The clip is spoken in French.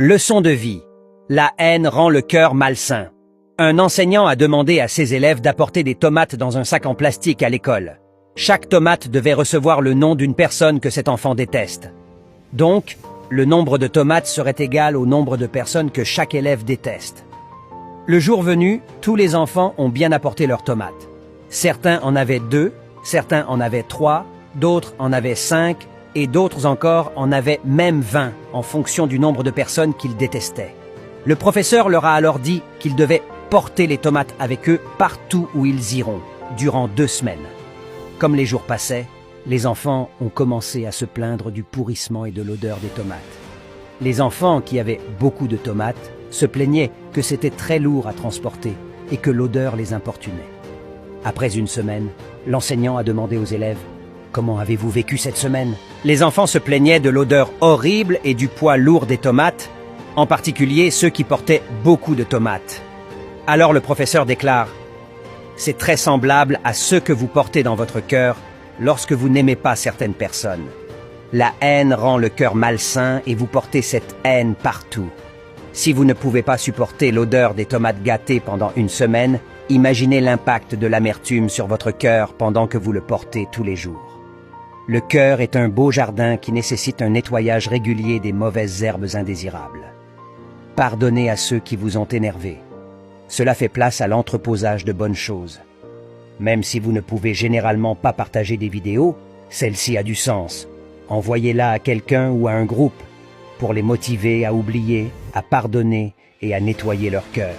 Leçon de vie. La haine rend le cœur malsain. Un enseignant a demandé à ses élèves d'apporter des tomates dans un sac en plastique à l'école. Chaque tomate devait recevoir le nom d'une personne que cet enfant déteste. Donc, le nombre de tomates serait égal au nombre de personnes que chaque élève déteste. Le jour venu, tous les enfants ont bien apporté leurs tomates. Certains en avaient 2, certains en avaient 3, d'autres en avaient 5, et d'autres encore en avaient même 20, en fonction du nombre de personnes qu'ils détestaient. Le professeur leur a alors dit qu'ils devaient porter les tomates avec eux partout où ils iront, durant 2 semaines. Comme les jours passaient, les enfants ont commencé à se plaindre du pourrissement et de l'odeur des tomates. Les enfants qui avaient beaucoup de tomates se plaignaient que c'était très lourd à transporter et que l'odeur les importunait. Après 1 semaine, l'enseignant a demandé aux élèves « Comment avez-vous vécu cette semaine ?» Les enfants se plaignaient de l'odeur horrible et du poids lourd des tomates, en particulier ceux qui portaient beaucoup de tomates. Alors le professeur déclare « C'est très semblable à ce que vous portez dans votre cœur lorsque vous n'aimez pas certaines personnes. La haine rend le cœur malsain et vous portez cette haine partout. Si vous ne pouvez pas supporter l'odeur des tomates gâtées pendant 1 semaine, imaginez l'impact de l'amertume sur votre cœur pendant que vous le portez tous les jours. Le cœur est un beau jardin qui nécessite un nettoyage régulier des mauvaises herbes indésirables. Pardonnez à ceux qui vous ont énervé. Cela fait place à l'entreposage de bonnes choses. Même si vous ne pouvez généralement pas partager des vidéos, celle-ci a du sens. Envoyez-la à quelqu'un ou à un groupe pour les motiver à oublier, à pardonner et à nettoyer leur cœur.